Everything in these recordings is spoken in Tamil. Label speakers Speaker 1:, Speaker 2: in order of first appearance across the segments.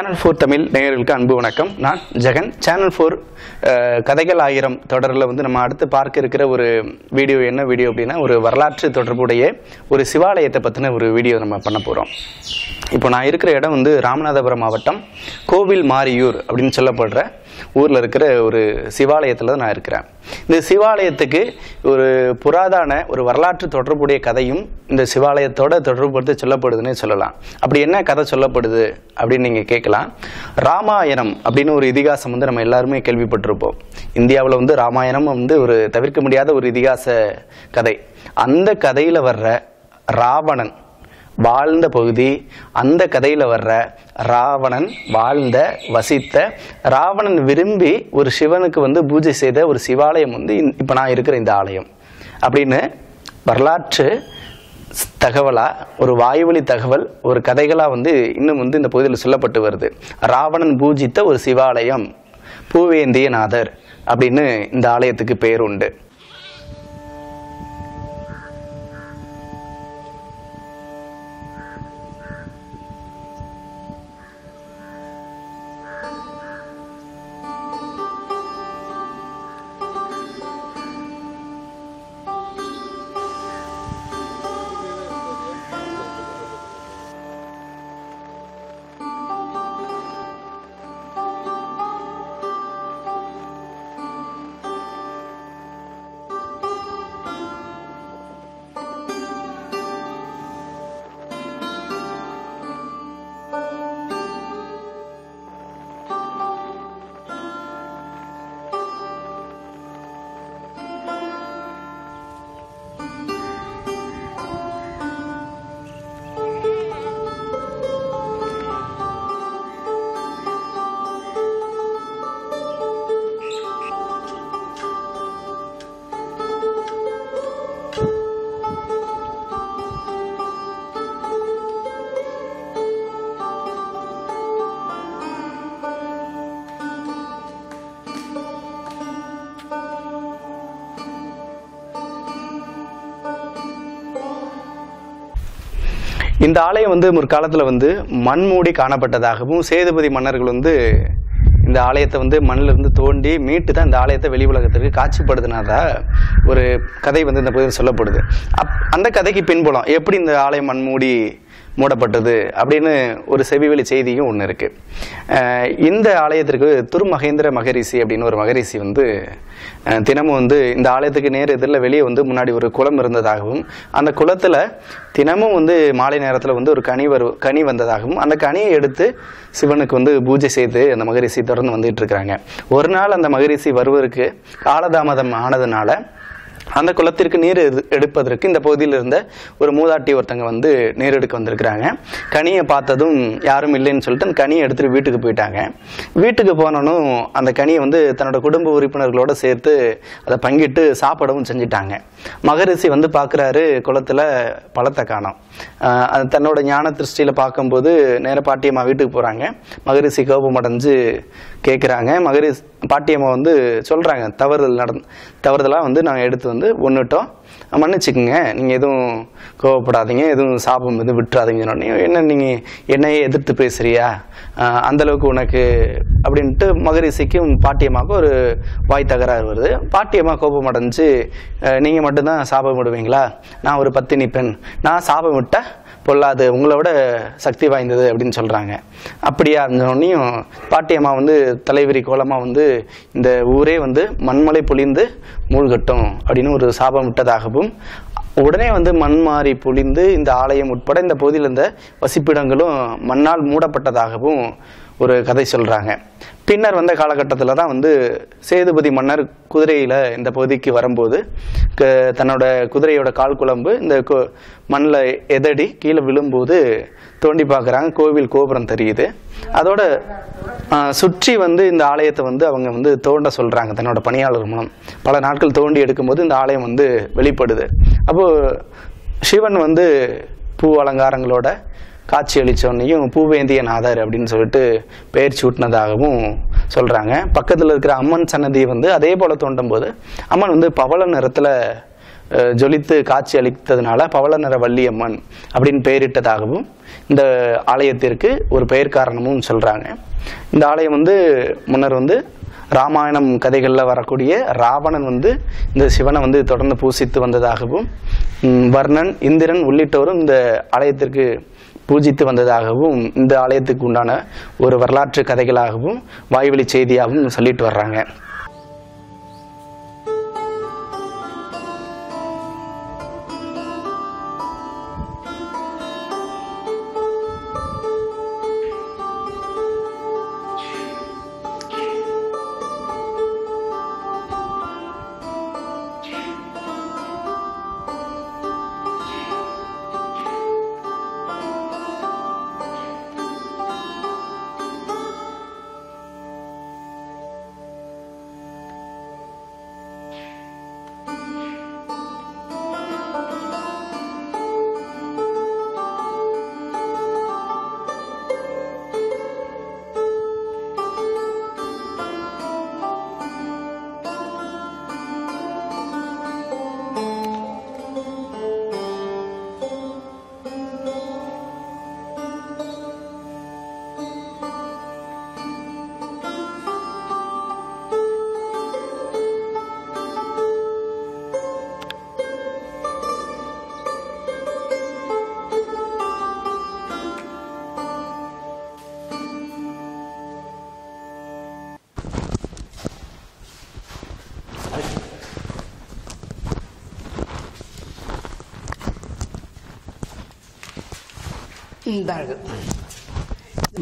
Speaker 1: சேனல் 4 தமிழ் நேயர்களுக்கு அன்பு வணக்கம். நான் ஜெகன். சேனல் 4 கதைகள் 1000 தொடரில் வந்து நம்ம அடுத்து பார்க்க இருக்கிற ஒரு வீடியோ என்ன வீடியோ அப்படின்னா, ஒரு வரலாற்று தொடர்புடைய ஒரு சிவாலயத்தை பற்றின ஒரு வீடியோ நம்ம பண்ண போகிறோம். இப்போ நான் இருக்கிற இடம் வந்து ராமநாதபுரம் மாவட்டம் கோவில் மாரியூர் அப்படின்னு சொல்லப்படுற ஊரில் இருக்கிற ஒரு சிவாலயத்தில் தான் நான் இருக்கிறேன். இந்த சிவாலயத்துக்கு ஒரு புராதன ஒரு வரலாற்று தொடர்புடைய கதையும் இந்த சிவாலயத்தோட தொடர்புபடுத்தி சொல்லப்படுதுன்னே சொல்லலாம். அப்படி என்ன கதை சொல்லப்படுது அப்படின்னு நீங்கள் கேட்கலாம். ராமாயணம் அப்படின்னு ஒரு இதிகாசம் வந்து நம்ம எல்லாருமே கேள்விப்பட்டிருப்போம். இந்தியாவில் வந்து ராமாயணம் வந்து ஒரு தவிர்க்க முடியாத ஒரு இதிகாச கதை. அந்த கதையில் வர்ற ராவணன் வாழ்ந்த பகுதி, அந்த கதையில் வர்ற ராவணன் வாழ்ந்த வசித்த ராவணன் விரும்பி ஒரு சிவனுக்கு வந்து பூஜை செய்த ஒரு சிவாலயம் வந்து இப்போ நான் இருக்கிற இந்த ஆலயம் அப்படின்னு வரலாற்று தகவலாக, ஒரு வாய்வழி தகவல், ஒரு கதைகளாக வந்து இன்னும் வந்து இந்த பகுதியில் சொல்லப்பட்டு வருது. ராவணன் பூஜித்த ஒரு சிவாலயம் பூவேந்தியநாதர் அப்படின்னு இந்த ஆலயத்துக்கு பேர் உண்டு. இந்த ஆலயம் வந்து முற்காலத்தில் வந்து மண்மூடி காணப்பட்டதாகவும், சேதுபதி மன்னர்கள் வந்து இந்த ஆலயத்தை வந்து மண்ணிலிருந்து தோண்டி மீட்டு தான் இந்த ஆலயத்தை வெளி உலகத்திற்கு காட்சிப்படுத்தினதா ஒரு கதை வந்து இந்த பகுதியில் சொல்லப்படுது. அந்த கதைக்கு பின்புலம் எப்படி இந்த ஆலயம் மண்மூடி மூடப்பட்டது அப்படின்னு ஒரு செவிவெளி செய்தியும் ஒன்று இருக்குது. இந்த ஆலயத்திற்கு துர்மகேந்திர மகரிஷி அப்படின்னு ஒரு மகரிஷி வந்து தினமும் வந்து இந்த ஆலயத்துக்கு நேர் எதிரில் வெளியே வந்து முன்னாடி ஒரு குளம் இருந்ததாகவும், அந்த குளத்தில் தினமும் வந்து மாலை நேரத்தில் வந்து ஒரு கனி வந்ததாகவும், அந்த கனியை எடுத்து சிவனுக்கு வந்து பூஜை செய்து அந்த மகரிஷி தொடர்ந்து வந்துட்டு இருக்கிறாங்க. ஒரு நாள் அந்த மகரிஷி வருவதற்கு காலதாமதம் ஆனதுனால அந்த குளத்திற்கு நீர் எடுப்பதற்கு இந்த பகுதியில் இருந்த ஒரு மூதாட்டி ஒருத்தங்க வந்து நீர் எடுக்க வந்திருக்கிறாங்க. கனியை பார்த்ததும் யாரும் இல்லைன்னு சொல்லிட்டு அந்த கனியை எடுத்துகிட்டு வீட்டுக்கு போயிட்டாங்க. வீட்டுக்கு போனோன்னும் அந்த கனியை வந்து தன்னோட குடும்ப உறுப்பினர்களோடு சேர்த்து அதை பங்கிட்டு சாப்பிடவும் செஞ்சிட்டாங்க. மகரிஷி வந்து பார்க்குறாரு, குளத்தில் பழத்தை காணோம். அது தன்னோட ஞான திருஷ்டியில் பார்க்கும்போது நேர பாட்டியம்மா வீட்டுக்கு போகிறாங்க. மகரிஷி கோபம் அடைஞ்சு கேட்குறாங்க. பாட்டியம்மா வந்து சொல்கிறாங்க, தவறுதலாக வந்து நாங்கள் எடுத்து வந்து ஒன்றுட்டோம், மன்னிச்சுக்குங்க, நீங்கள் எதுவும் கோவப்படாதீங்க, எதுவும் சாபம் எதுவும் விட்டுறாதீங்கன்னு. என்ன நீங்கள் என்னையே எதிர்த்து பேசுறியா, அந்தளவுக்கு உனக்கு அப்படின்ட்டு மகரிஷிக்கும் பாட்டியம்மாவுக்கும் ஒரு வாய் தகராறு வருது. பாட்டியம்மா கோபம் அடைஞ்சு, நீங்கள் மட்டும்தான் சாபம் விடுவீங்களா, நான் ஒரு பத்தினி பெண், நான் சாபம் விட்டால் பொல்லாது, உங்களோட சக்தி வாய்ந்தது அப்படின்னு சொல்கிறாங்க. அப்படியா இருந்தோடனையும் பாட்டியம்மா வந்து தலைவிரி கோலமாக வந்து இந்த ஊரே வந்து மண்மலை பொழிந்து மூழ்கட்டும் அப்படின்னு ஒரு சாபம் விட்டதாகவும், உடனே வந்து மண் மாறி பொழிந்து இந்த ஆலயம் உட்பட இந்த பகுதியில் இருந்த வசிப்பிடங்களும் மண்ணால் மூடப்பட்டதாகவும் ஒரு கதை சொல்கிறாங்க. பின்னர் வந்த காலகட்டத்தில் தான் வந்து சேதுபதி மன்னர் குதிரையில் இந்த பகுதிக்கு வரும்போது தன்னோட குதிரையோட கால் குழம்பு இந்த மண்ணில் எதடி கீழே விழும்போது தோண்டி பார்க்குறாங்க. கோவில் கோபுரம் தெரியுது. அதோட சுற்றி வந்து இந்த ஆலயத்தை வந்து அவங்க வந்து தோண்ட சொல்கிறாங்க தன்னோட பணியாளர் மூலம். பல நாட்கள் தோண்டி எடுக்கும்போது இந்த ஆலயம் வந்து வெளிப்படுது. அப்போது சிவன் வந்து பூ அலங்காரங்களோட காட்சி அளித்தோன்னையும் பூவேந்தியநாதர் அப்படின்னு சொல்லிட்டு பெயர் சூட்டினதாகவும் சொல்கிறாங்க. பக்கத்தில் இருக்கிற அம்மன் சன்னதி வந்து அதே போல் தோண்டும் போது அம்மன் வந்து பவள நிறத்தில் ஜொலித்து காட்சி அளித்ததுனால பவள நிற வள்ளியம்மன் அப்படின்னு பெயரிட்டதாகவும் இந்த ஆலயத்திற்கு ஒரு பெயர் காரணமும் சொல்கிறாங்க. இந்த ஆலயம் வந்து முன்னர் வந்து ராமாயணம் கதைகளில் வரக்கூடிய ராவணன் வந்து இந்த சிவனை வந்து தொடர்ந்து பூசித்து வந்ததாகவும், வர்ணன், இந்திரன் உள்ளிட்டோரும் இந்த ஆலயத்திற்கு பூஜித்து வந்ததாகவும் இந்த ஆலயத்துக்கு உண்டான ஒரு வரலாற்று கதைகளாகவும் வாய்வழி செய்தியாகவும் சொல்லிட்டு வர்றாங்க.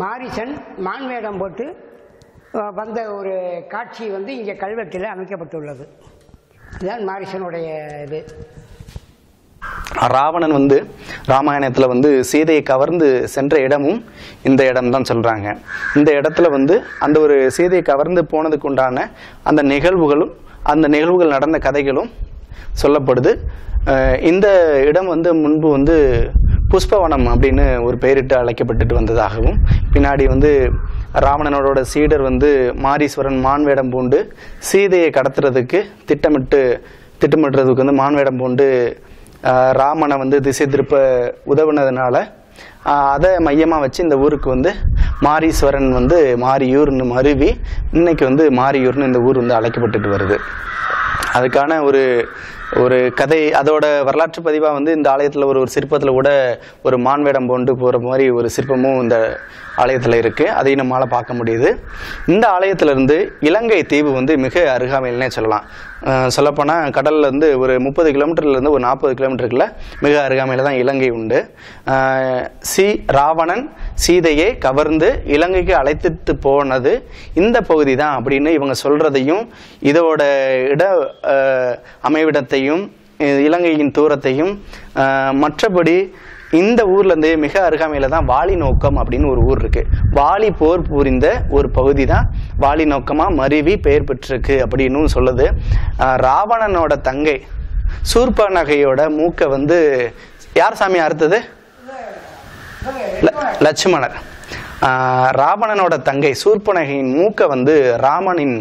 Speaker 2: மாரீசன் மான் வேடம் போட்டு வந்த ஒரு காட்சி வந்து இங்கே கல்வெட்டில் அமைக்கப்பட்டுள்ளது. இதுதான் மாரீசனுடைய இது.
Speaker 1: ராவணன் வந்து ராமாயணத்தில் வந்து சீதையை கவர்ந்து சென்ற இடமும் இந்த இடம் தான் சொல்கிறாங்க. இந்த இடத்துல வந்து அந்த ஒரு சீதையை கவர்ந்து போனதுக்கு உண்டான அந்த நிகழ்வுகளும் அந்த நிகழ்வுகள் நடந்த கதைகளும் சொல்லப்படுது. இந்த இடம் வந்து முன்பு வந்து புஷ்பவனம் அப்படின்னு ஒரு பெயரிட்டு அழைக்கப்பட்டுட்டு வந்ததாகவும், பின்னாடி வந்து ராவணனோட சீடர் வந்து மாரீஸ்வரன் மான் வேடம் பூண்டு சீதையை கடத்துறதுக்கு திட்டமிடுறதுக்கு வந்து மான் வேடம் பூண்டு ராமனை வந்து திசை திருப்ப உதவுனதுனால அதை மையமாக வச்சு இந்த ஊருக்கு வந்து மாரீஸ்வரன் வந்து மாரியூர்னு மருவி இன்னைக்கு வந்து மாரியூர்னு இந்த ஊர் வந்து அழைக்கப்பட்டுட்டு வருது. அதுக்கான ஒரு கதை, அதோட வரலாற்று பதிவாக வந்து இந்த ஆலயத்தில் ஒரு சிற்பத்தில் கூட ஒரு மான்வேடம் போண்டு போகிற மாதிரி ஒரு சிற்பமும் இந்த ஆலயத்தில் இருக்குது. அதையும் நம்மளால் பார்க்க முடியுது. இந்த ஆலயத்திலிருந்து இலங்கை தீவு வந்து மிக அருகாமையில்னே சொல்லலாம். சொல்லப்போனால் கடலில் இருந்து ஒரு 30 கிலோமீட்டர்லேருந்து ஒரு 40 கிலோமீட்டருக்குள்ள மிக அருகாமையில் தான் இலங்கை உண்டு. ராவணன் சீதையை கவர்ந்து இலங்கைக்கு அழைத்துட்டு போனது இந்த பகுதி தான் அப்படின்னு இவங்க சொல்கிறதையும், இதோட அமைவிடத்தையும் இலங்கையின் தூரத்தையும், மற்றபடி இந்த ஊர்லேருந்து மிக அருகாமையில் தான் வாலி நோக்கம் அப்படின்னு ஒரு ஊர் இருக்குது. வாலி போர் புரிந்த ஒரு பகுதி தான் வாலி நோக்கமாக மருவி பெயர் பெற்றிருக்கு அப்படின்னு சொல்லுது. ராவணனோட தங்கை சூர்பனகையோட மூக்கை வந்து யார் சாமி அறுத்தது? லட்சுமணர். ராவணனோட தங்கை சூர்பனகையின் மூக்கை வந்து ராமனின்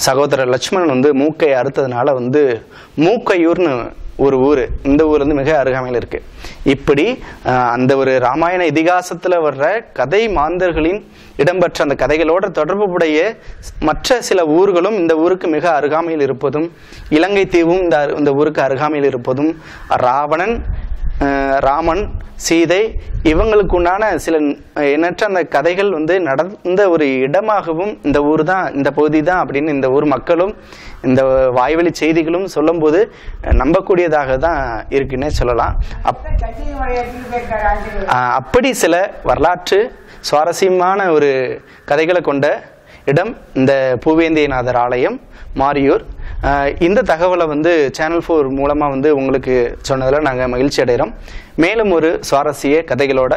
Speaker 1: சகோதரர் லட்சுமணன் வந்து மூக்கை அறுத்ததுனால வந்து மூக்கையூர்னு ஒரு ஊர் இந்த ஊர் வந்து மிக அருகாமையில் இருக்கு. இப்படி அந்த ஒரு ராமாயண இதிகாசத்துல வர்ற கதை மாந்தர்களின் இடம்பெற்ற அந்த கதைகளோட தொடர்புடைய மற்ற சில ஊர்களும் இந்த ஊருக்கு மிக அருகாமையில் இருப்பதும், இலங்கை தீவும் இந்த ஊருக்கு அருகாமையில் இருப்பதும், ராமன் சீதை இவங்களுக்கு உண்டான சில எண்ணற்ற அந்த கதைகள் வந்து நடந்த ஒரு இடமாகவும் இந்த ஊர் தான், இந்த பகுதி தான் அப்படின்னு இந்த ஊர் மக்களும் இந்த வாய்வழி செய்திகளும் சொல்லும் போது நம்பக்கூடியதாக தான் இருக்குன்னே சொல்லலாம். அப்படி சில வரலாற்று சுவாரஸ்யமான ஒரு கதைகளை கொண்ட இடம் இந்த பூவேந்தியநாதர் ஆலயம் மாரியூர். இந்த தகவலை வந்து சேனல் 4 மூலமாக வந்து உங்களுக்கு சொன்னதில் நாங்கள் மகிழ்ச்சி அடைகிறோம். மேலும் ஒரு சுவாரஸ்ய கதைகளோட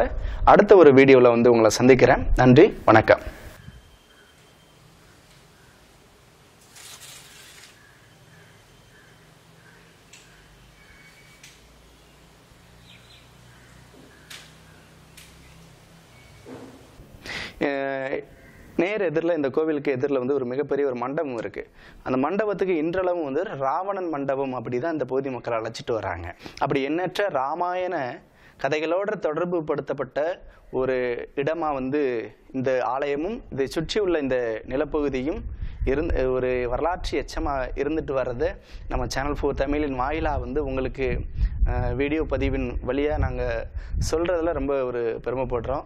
Speaker 1: அடுத்த ஒரு வீடியோவில் வந்து உங்களை சந்திக்கிறேன். நன்றி, வணக்கம். நேர் எதிரில் இந்த கோவிலுக்கு எதிரில் வந்து ஒரு மிகப்பெரிய ஒரு மண்டபம் இருக்குது. அந்த மண்டபத்துக்கு இன்றளவும் வந்து ராவணன் மண்டபம் அப்படி தான் இந்த பகுதி மக்கள் அழைச்சிட்டு வராங்க. அப்படி எண்ணற்ற ராமாயண கதைகளோடு தொடர்பு படுத்தப்பட்ட ஒரு இடமாக வந்து இந்த ஆலயமும் இதை சுற்றி உள்ள இந்த நிலப்பகுதியும் ஒரு வரலாற்று எச்சமாக இருந்துட்டு வர்றதை நம்ம சேனல் 4 தமிழின் வாயிலாக வந்து உங்களுக்கு வீடியோ பதிவின் வழியாக நாங்கள் சொல்கிறதுல ரொம்ப ஒரு பெருமைப்படுறோம்.